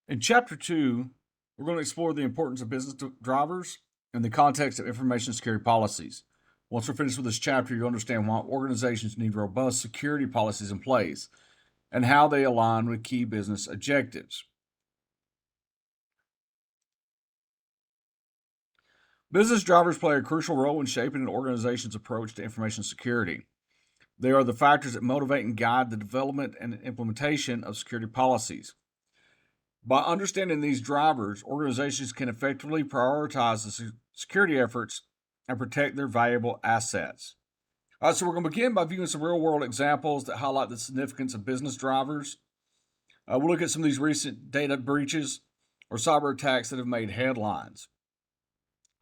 In Chapter 2, we're going to explore the importance of business drivers in the context of information security policies. Once we're finished with this chapter, you'll understand why organizations need robust security policies in place and how they align with key business objectives. Business drivers play a crucial role in shaping an organization's approach to information security. They are the factors that motivate and guide the development and implementation of security policies. By understanding these drivers, organizations can effectively prioritize the security efforts and protect their valuable assets. All right, so we're going to begin by viewing some real world examples that highlight the significance of business drivers. We'll look at some of these recent data breaches or cyber attacks that have made headlines.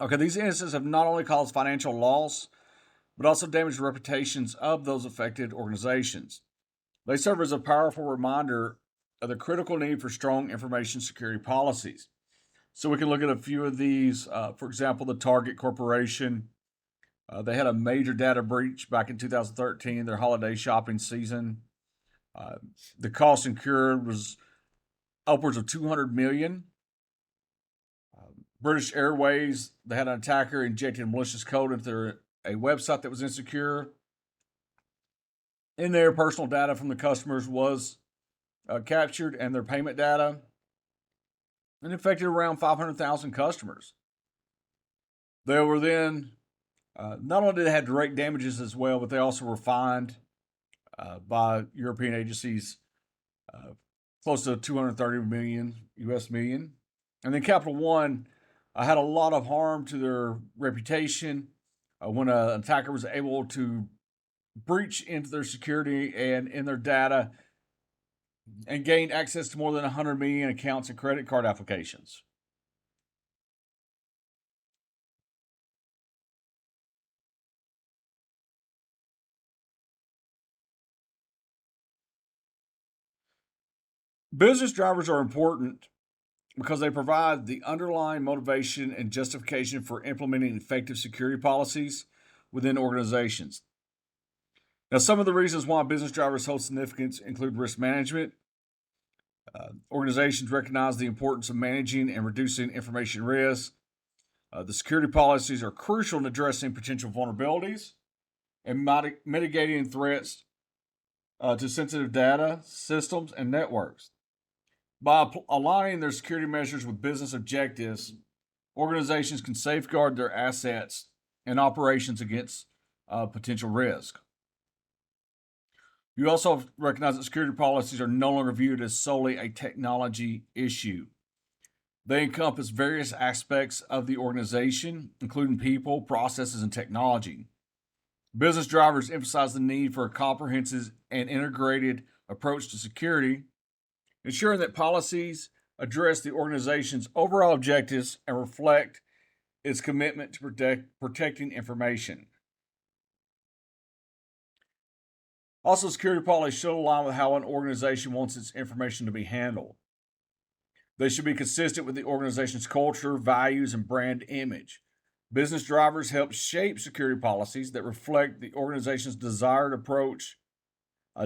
Okay, these incidents have not only caused financial loss, but also damaged the reputations of those affected organizations. They serve as a powerful reminder of the critical need for strong information security policies. So we can look at a few of these. For example, the Target Corporation. They had a major data breach back in 2013, their holiday shopping season. Uh, the cost incurred was upwards of 200 million. British Airways, they had an attacker injecting malicious code into a website that was insecure. In there, personal data from the customers was captured and their payment data, and infected around 500,000 customers. They were then not only did they have direct damages as well, but they also were fined by European agencies close to 230 million US million. And then Capital One had a lot of harm to their reputation when an attacker was able to breach into their security and in their data and gain access to more than 100 million accounts and credit card applications. Business drivers are important because they provide the underlying motivation and justification for implementing effective security policies within organizations. Now, some of the reasons why business drivers hold significance include risk management. Organizations recognize the importance of managing and reducing information risk. The security policies are crucial in addressing potential vulnerabilities and mitigating threats to sensitive data, systems, and networks. By aligning their security measures with business objectives, organizations can safeguard their assets and operations against potential risk. You also recognize that security policies are no longer viewed as solely a technology issue. They encompass various aspects of the organization, including people, processes, and technology. Business drivers emphasize the need for a comprehensive and integrated approach to security, ensuring that policies address the organization's overall objectives and reflect its commitment to protecting information. Also, security policies should align with how an organization wants its information to be handled. They should be consistent with the organization's culture, values, and brand image. Business drivers help shape security policies that reflect the organization's desired approach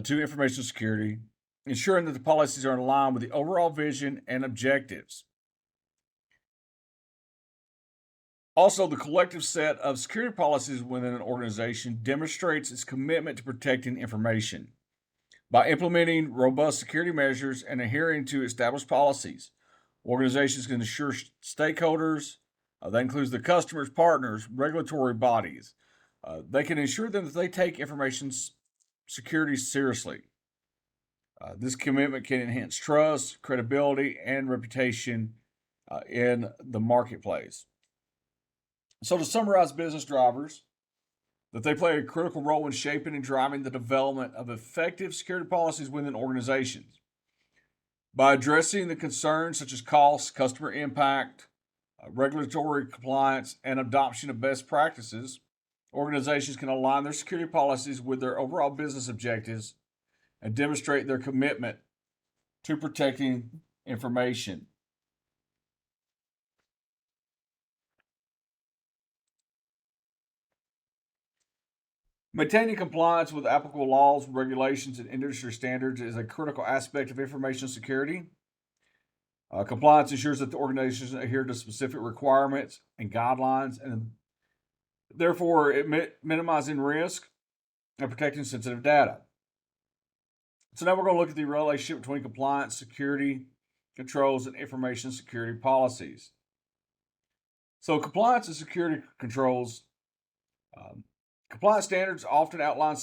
to information security, ensuring that the policies are in line with the overall vision and objectives. Also, the collective set of security policies within an organization demonstrates its commitment to protecting information. By implementing robust security measures and adhering to established policies, organizations can ensure stakeholders, that includes the customers, partners, regulatory bodies, they can ensure them that they take information security seriously. This commitment can enhance trust, credibility, and reputation in the marketplace. So, to summarize business drivers, that they play a critical role in shaping and driving the development of effective security policies within organizations. By addressing the concerns such as cost, customer impact, regulatory compliance, and adoption of best practices, organizations can align their security policies with their overall business objectives and demonstrate their commitment to protecting information. Maintaining compliance with applicable laws, regulations, and industry standards is a critical aspect of information security. Compliance ensures that the organizations adhere to specific requirements and guidelines, and therefore it minimizing risk and protecting sensitive data. So now we're going to look at the relationship between compliance, security controls, and information security policies. So compliance and security controls. Um, Compliance standards often outline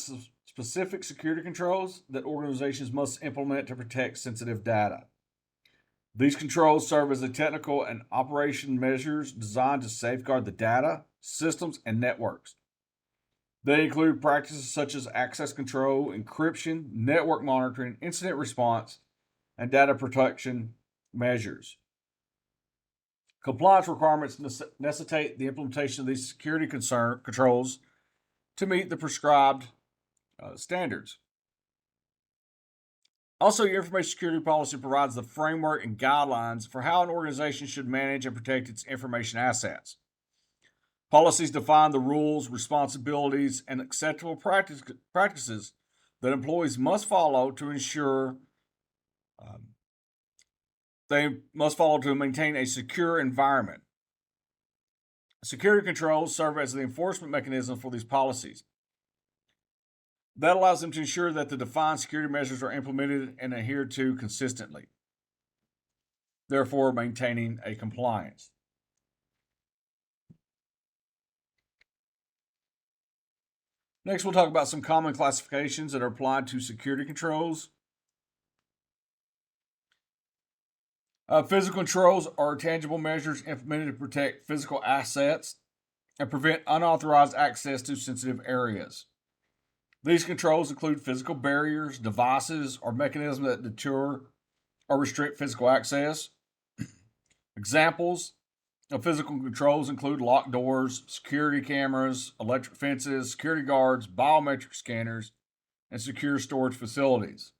specific security controls that organizations must implement to protect sensitive data. These controls serve as the technical and operation measures designed to safeguard the data, systems, and networks. They include practices such as access control, encryption, network monitoring, incident response, and data protection measures. Compliance requirements necessitate the implementation of these security controls to meet the prescribed standards. Also, your information security policy provides the framework and guidelines for how an organization should manage and protect its information assets. Policies define the rules, responsibilities, and acceptable practices that employees must follow to ensure to maintain a secure environment. Security controls serve as the enforcement mechanism for these policies. That allows them to ensure that the defined security measures are implemented and adhered to consistently, therefore maintaining a compliance. Next, we'll talk about some common classifications that are applied to security controls. Physical controls are tangible measures implemented to protect physical assets and prevent unauthorized access to sensitive areas. These controls include physical barriers, devices, or mechanisms that deter or restrict physical access. Examples of physical controls include locked doors, security cameras, electric fences, security guards, biometric scanners, and secure storage facilities.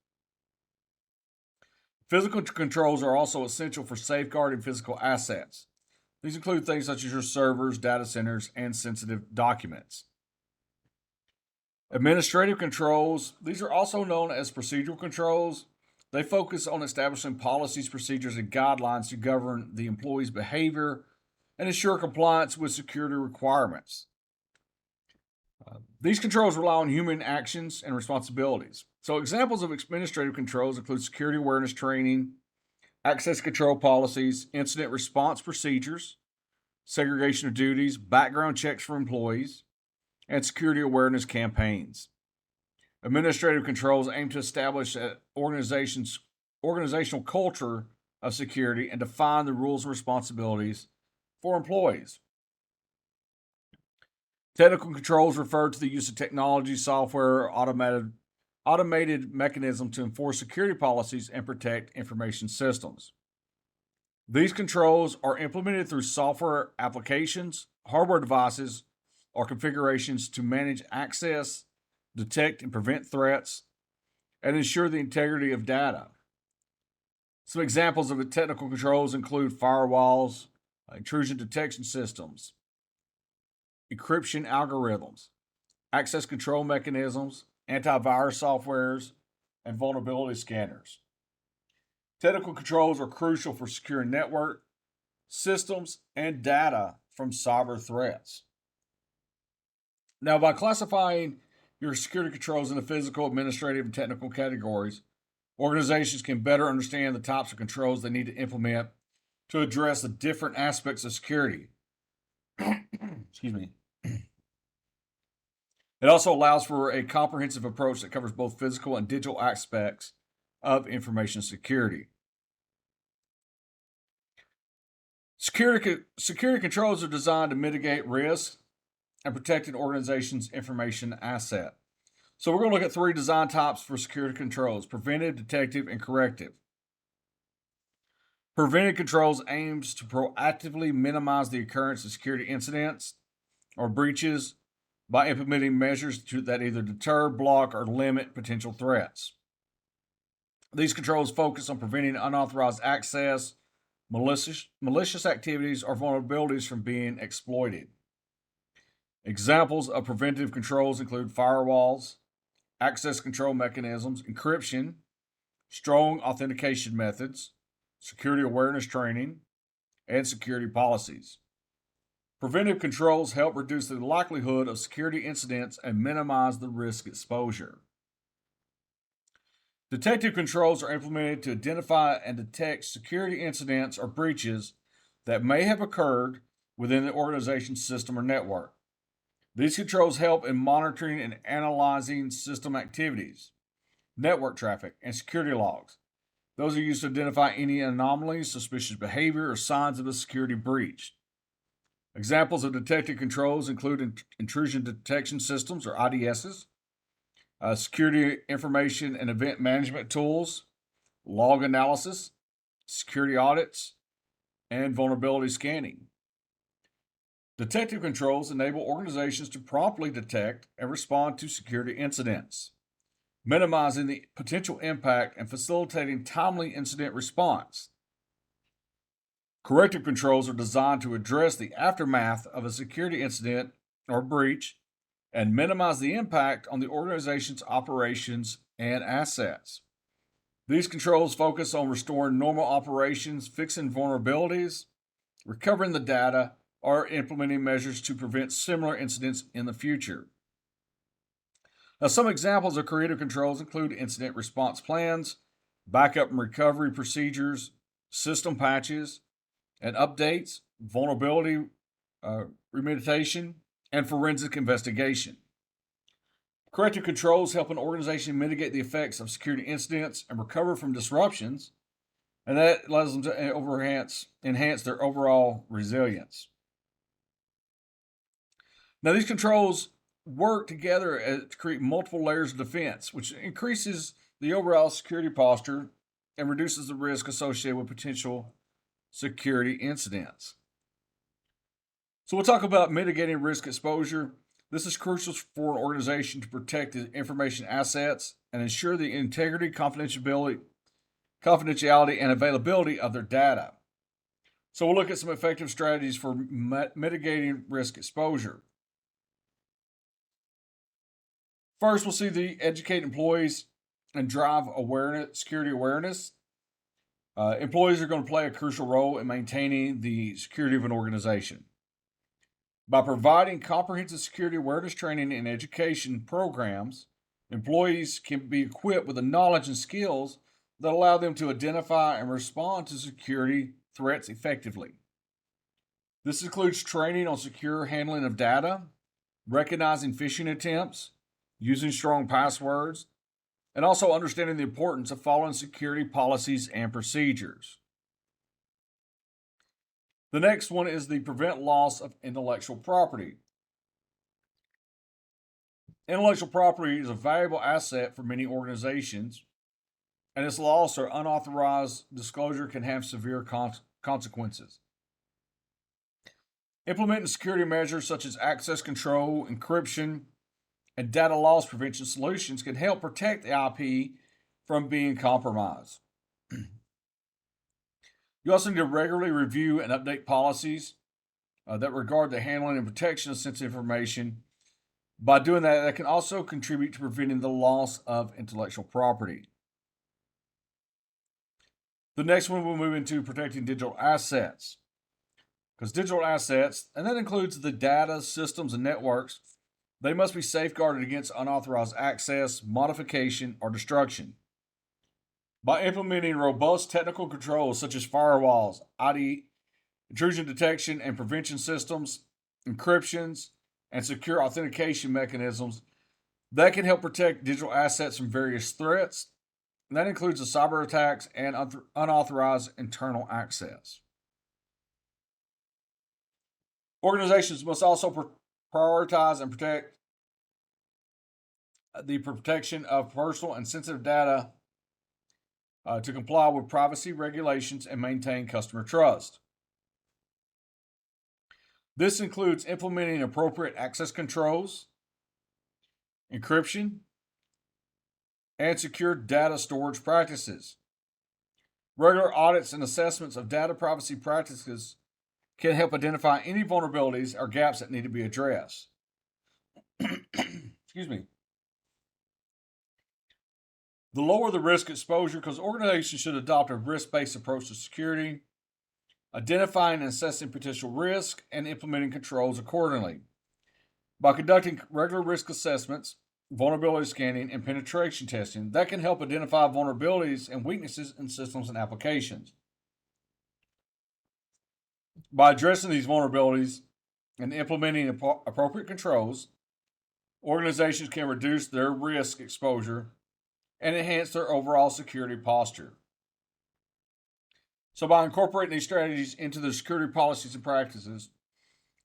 Physical controls are also essential for safeguarding physical assets. These include things such as your servers, data centers, and sensitive documents. Administrative controls, these are also known as procedural controls. They focus on establishing policies, procedures, and guidelines to govern the employee's behavior and ensure compliance with security requirements. These controls rely on human actions and responsibilities. So, examples of administrative controls include security awareness training, access control policies, incident response procedures, segregation of duties, background checks for employees, and security awareness campaigns. Administrative controls aim to establish an organizational culture of security and define the rules and responsibilities for employees. Technical controls refer to the use of technology, software, or automated mechanism to enforce security policies and protect information systems. These controls are implemented through software applications, hardware devices, or configurations to manage access, detect and prevent threats, and ensure the integrity of data. Some examples of the technical controls include firewalls, intrusion detection systems, encryption algorithms, access control mechanisms, antivirus softwares, and vulnerability scanners. Technical controls are crucial for securing network, systems, and data from cyber threats. Now, by classifying your security controls into physical, administrative, and technical categories, organizations can better understand the types of controls they need to implement to address the different aspects of security. Excuse me. It also allows for a comprehensive approach that covers both physical and digital aspects of information security. Security controls are designed to mitigate risk and protect an organization's information asset. So we're going to look at three design types for security controls: preventive, detective, and corrective. Preventive controls aims to proactively minimize the occurrence of security incidents or breaches by implementing measures that either deter, block, or limit potential threats. These controls focus on preventing unauthorized access, malicious activities, or vulnerabilities from being exploited. Examples of preventive controls include firewalls, access control mechanisms, encryption, strong authentication methods, security awareness training, and security policies. Preventive controls help reduce the likelihood of security incidents and minimize the risk exposure. Detective controls are implemented to identify and detect security incidents or breaches that may have occurred within the organization's system or network. These controls help in monitoring and analyzing system activities, network traffic, and security logs. Those are used to identify any anomalies, suspicious behavior, or signs of a security breach. Examples of detective controls include intrusion detection systems, or IDSs, security information and event management tools, log analysis, security audits, and vulnerability scanning. Detective controls enable organizations to promptly detect and respond to security incidents, minimizing the potential impact and facilitating timely incident response. Corrective controls are designed to address the aftermath of a security incident or breach and minimize the impact on the organization's operations and assets. These controls focus on restoring normal operations, fixing vulnerabilities, recovering the data, or implementing measures to prevent similar incidents in the future. Now, some examples of corrective controls include incident response plans, backup and recovery procedures, system patches and updates, vulnerability remediation, and forensic investigation. Corrective controls help an organization mitigate the effects of security incidents and recover from disruptions, and that allows them to enhance their overall resilience. Now, these controls work together to create multiple layers of defense, which increases the overall security posture and reduces the risk associated with potential security incidents. So, we'll talk about mitigating risk exposure. This is crucial for an organization to protect the information assets and ensure the integrity, confidentiality, and availability of their data. So, we'll look at some effective strategies for mitigating risk exposure. First, we'll see the educate employees and drive security awareness. Employees are going to play a crucial role in maintaining the security of an organization. By providing comprehensive security awareness training and education programs, employees can be equipped with the knowledge and skills that allow them to identify and respond to security threats effectively. This includes training on secure handling of data, recognizing phishing attempts, using strong passwords, and also understanding the importance of following security policies and procedures. The next one is the prevent loss of intellectual property. Intellectual property is a valuable asset for many organizations, and its loss or unauthorized disclosure can have severe consequences. Implementing security measures such as access control, encryption, and data loss prevention solutions can help protect the IP from being compromised. You also need to regularly review and update policies that regard the handling and protection of sensitive information. By doing that, that can also contribute to preventing the loss of intellectual property. The next one we'll move into protecting digital assets. Because digital assets, and that includes the data, systems, and networks, they must be safeguarded against unauthorized access, modification, or destruction. By implementing robust technical controls such as firewalls, ID, intrusion detection and prevention systems, encryptions, and secure authentication mechanisms, that can help protect digital assets from various threats. And that includes the cyber attacks and unauthorized internal access. Organizations must also prioritize and protect the protection of personal and sensitive data to comply with privacy regulations and maintain customer trust. This includes implementing appropriate access controls, encryption, and secure data storage practices. Regular audits and assessments of data privacy practices can help identify any vulnerabilities or gaps that need to be addressed. Excuse me. The lower the risk exposure, because organizations should adopt a risk based approach to security, identifying and assessing potential risk, and implementing controls accordingly. By conducting regular risk assessments, vulnerability scanning, and penetration testing, that can help identify vulnerabilities and weaknesses in systems and applications. By addressing these vulnerabilities and implementing appropriate controls, organizations can reduce their risk exposure and enhance their overall security posture. So, by incorporating these strategies into their security policies and practices,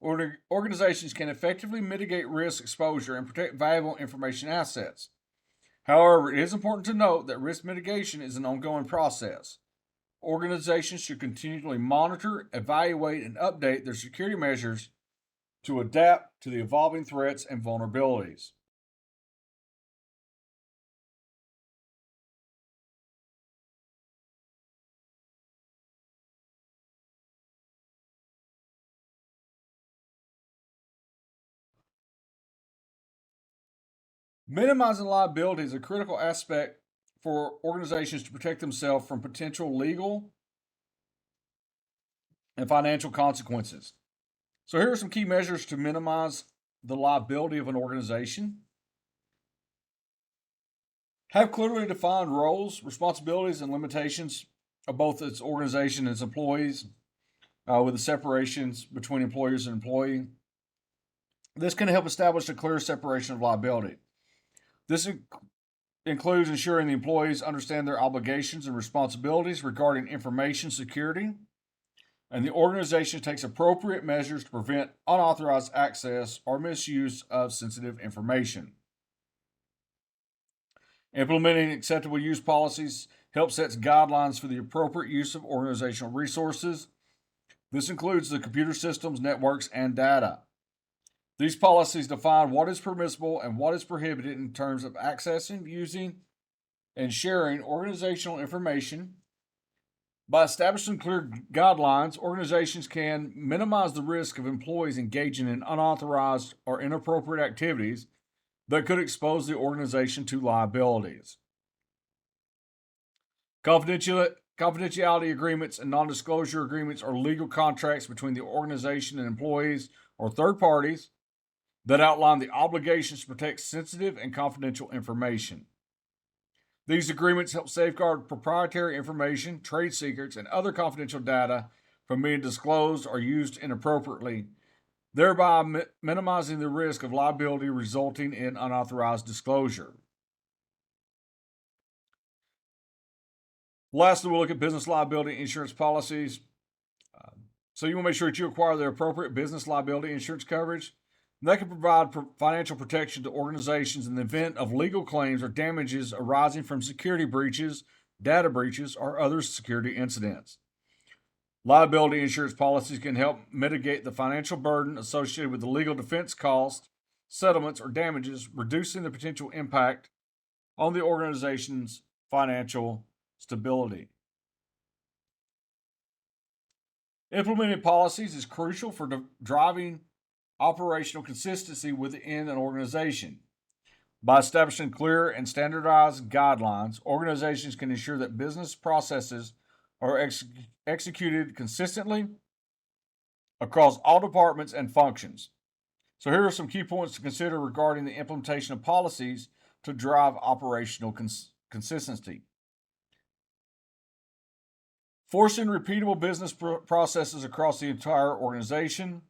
organizations can effectively mitigate risk exposure and protect valuable information assets. However, it is important to note that risk mitigation is an ongoing process. Organizations should continually monitor, evaluate, and update their security measures to adapt to the evolving threats and vulnerabilities. Minimizing liability is a critical aspect for organizations to protect themselves from potential legal and financial consequences. So, here are some key measures to minimize the liability of an organization. Have clearly defined roles, responsibilities, and limitations of both its organization and its employees, with the separations between employers and employee. This can help establish a clear separation of liability. This includes ensuring the employees understand their obligations and responsibilities regarding information security, and the organization takes appropriate measures to prevent unauthorized access or misuse of sensitive information. Implementing acceptable use policies helps set guidelines for the appropriate use of organizational resources. This includes the computer systems, networks, and data. These policies define what is permissible and what is prohibited in terms of accessing, using, and sharing organizational information. By establishing clear guidelines, organizations can minimize the risk of employees engaging in unauthorized or inappropriate activities that could expose the organization to liabilities. Confidentiality agreements and non disclosure agreements are legal contracts between the organization and employees or third parties that outline the obligations to protect sensitive and confidential information. These agreements help safeguard proprietary information, trade secrets, and other confidential data from being disclosed or used inappropriately, thereby minimizing the risk of liability resulting in unauthorized disclosure. Lastly, we'll look at business liability insurance policies. So you want to make sure that you acquire the appropriate business liability insurance coverage. That can provide financial protection to organizations in the event of legal claims or damages arising from security breaches, data breaches, or other security incidents. Liability insurance policies can help mitigate the financial burden associated with the legal defense costs, settlements, or damages, reducing the potential impact on the organization's financial stability. Implementing policies is crucial for driving operational consistency within an organization. By establishing clear and standardized guidelines, organizations can ensure that business processes are executed consistently across all departments and functions. So, here are some key points to consider regarding the implementation of policies to drive operational consistency. Forcing repeatable business processes across the entire organization.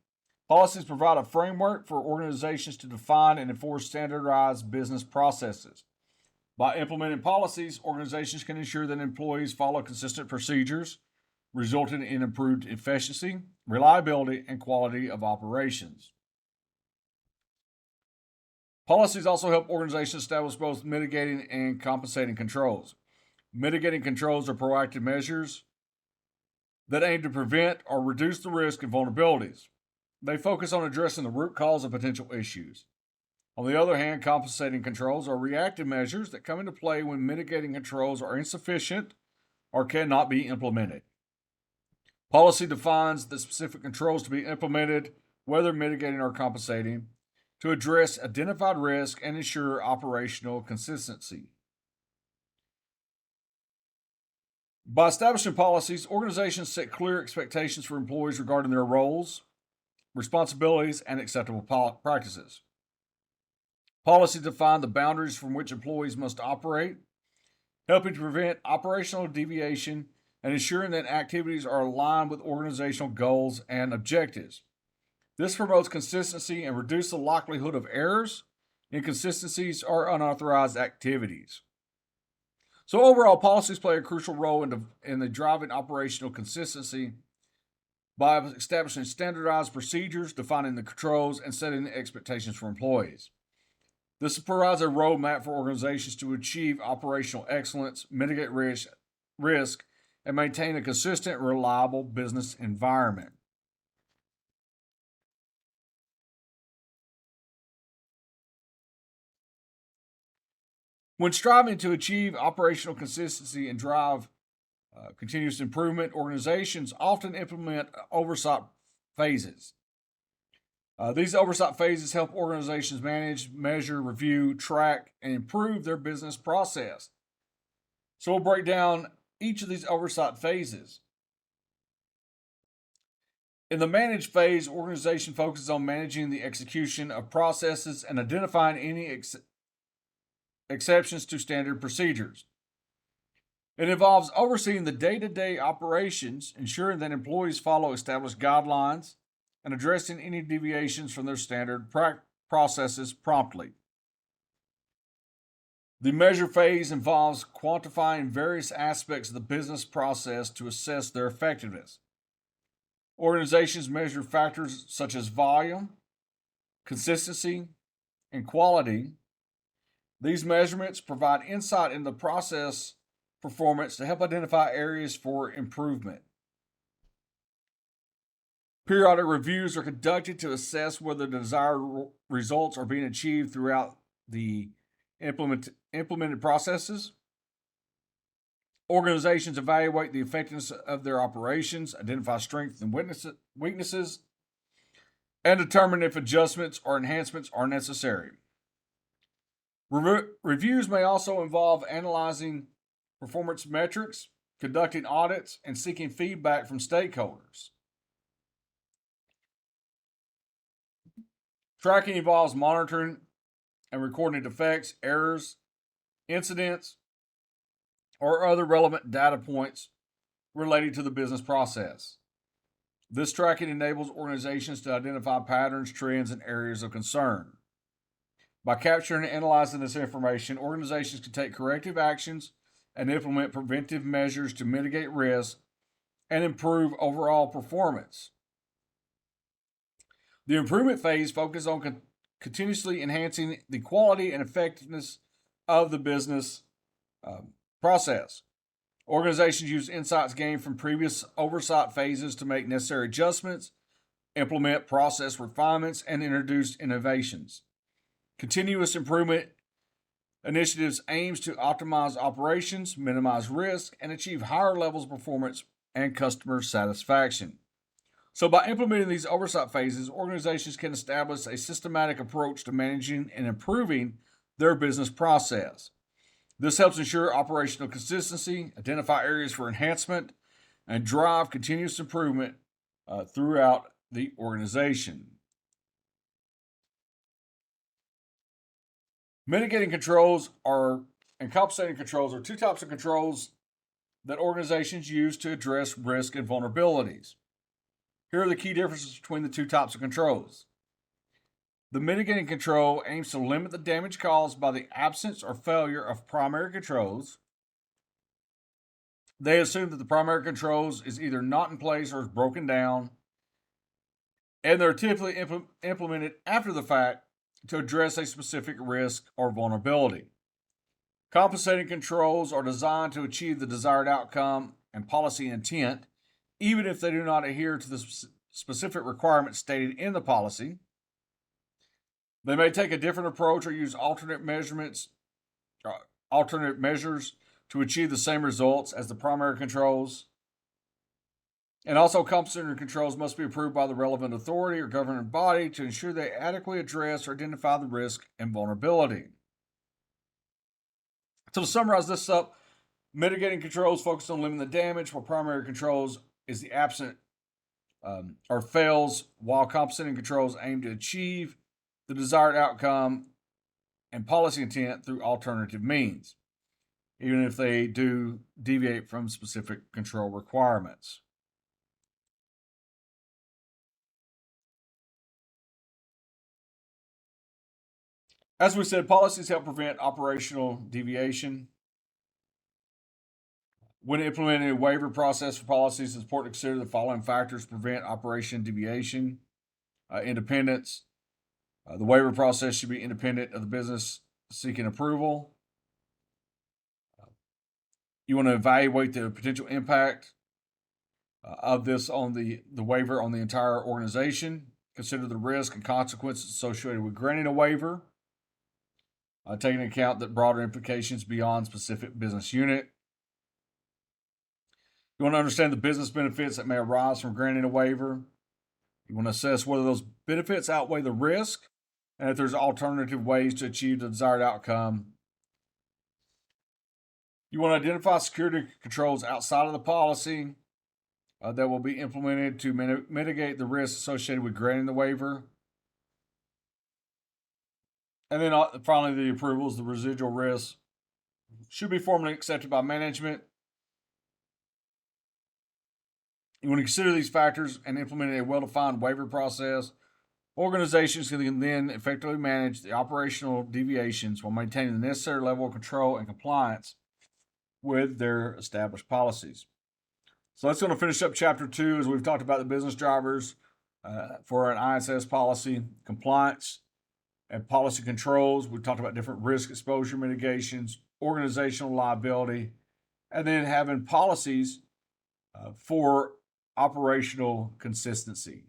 Policies provide a framework for organizations to define and enforce standardized business processes. By implementing policies, organizations can ensure that employees follow consistent procedures, resulting in improved efficiency, reliability, and quality of operations. Policies also help organizations establish both mitigating and compensating controls. Mitigating controls are proactive measures that aim to prevent or reduce the risk of vulnerabilities. They focus on addressing the root cause of potential issues. On the other hand, compensating controls are reactive measures that come into play when mitigating controls are insufficient or cannot be implemented. Policy defines the specific controls to be implemented, whether mitigating or compensating, to address identified risk and ensure operational consistency. By establishing policies, organizations set clear expectations for employees regarding their roles, responsibilities, and acceptable practices. Policies define the boundaries from which employees must operate, helping to prevent operational deviation and ensuring that activities are aligned with organizational goals and objectives. This promotes consistency and reduces the likelihood of errors, inconsistencies, or unauthorized activities. So, overall, policies play a crucial role in the driving operational consistency by establishing standardized procedures, defining the controls, and setting the expectations for employees. This provides a roadmap for organizations to achieve operational excellence, mitigate risk, and maintain a consistent, reliable business environment. When striving to achieve operational consistency and drive continuous improvement, organizations often implement oversight phases. These oversight phases help organizations manage, measure, review, track, and improve their business process. So we'll break down each of these oversight phases. In the manage phase, organization focuses on managing the execution of processes and identifying any exceptions to standard procedures. It involves overseeing the day to day operations, ensuring that employees follow established guidelines, and addressing any deviations from their standard processes promptly. The measure phase involves quantifying various aspects of the business process to assess their effectiveness. Organizations measure factors such as volume, consistency, and quality. These measurements provide insight into process performance to help identify areas for improvement. Periodic reviews are conducted to assess whether the desired results are being achieved throughout the implemented processes. Organizations evaluate the effectiveness of their operations, identify strengths and weaknesses, and determine if adjustments or enhancements are necessary. Reviews may also involve analyzing performance metrics, conducting audits, and seeking feedback from stakeholders. Tracking involves monitoring and recording defects, errors, incidents, or other relevant data points related to the business process. This tracking enables organizations to identify patterns, trends, and areas of concern. By capturing and analyzing this information, organizations can take corrective actions and implement preventive measures to mitigate risk and improve overall performance. The improvement phase focuses on continuously enhancing the quality and effectiveness of the business process. Organizations use insights gained from previous oversight phases to make necessary adjustments, implement process refinements, and introduce innovations. Continuous improvement initiatives aims to optimize operations, minimize risk, and achieve higher levels of performance and customer satisfaction. So, by implementing these oversight phases, organizations can establish a systematic approach to managing and improving their business process. This helps ensure operational consistency, identify areas for enhancement, and drive continuous improvement throughout the organization. Mitigating controls and compensating controls are two types of controls that organizations use to address risk and vulnerabilities. Here are the key differences between the two types of controls. The mitigating control aims to limit the damage caused by the absence or failure of primary controls. They assume that the primary controls is either not in place or is broken down, and they're typically implemented after the fact to address a specific risk or vulnerability. Compensating controls are designed to achieve the desired outcome and policy intent, even if they do not adhere to the specific requirements stated in the policy. They may take a different approach or use alternate measures to achieve the same results as the primary controls. And also, compensating controls must be approved by the relevant authority or governing body to ensure they adequately address or identify the risk and vulnerability. So, to summarize this up, Mitigating controls focus on limiting the damage, while primary controls is the absent or fails, while compensating controls aim to achieve the desired outcome and policy intent through alternative means, even if they do deviate from specific control requirements. As we said, policies help prevent operational deviation. When implementing a waiver process for policies, it's important to consider the following factors to prevent operation deviation: independence. The waiver process should be independent of the business seeking approval. You want to evaluate the potential impact of this on the waiver on the entire organization. Consider the risk and consequences associated with granting a waiver, taking into account that broader implications beyond specific business unit. You want to understand the business benefits that may arise from granting a waiver. You want to assess whether those benefits outweigh the risk and if there's alternative ways to achieve the desired outcome. You want to identify security controls outside of the policy that will be implemented to mitigate the risks associated with granting the waiver. And then finally, the approvals, the residual risks should be formally accepted by management. You want to consider these factors and implement a well defined waiver process. Organizations can then effectively manage the operational deviations while maintaining the necessary level of control and compliance with their established policies. So that's going to finish up chapter 2 as we've talked about the business drivers for an ISS policy, compliance, and policy controls. We've talked about different risk exposure mitigations, organizational liability, and then having policies for operational consistency.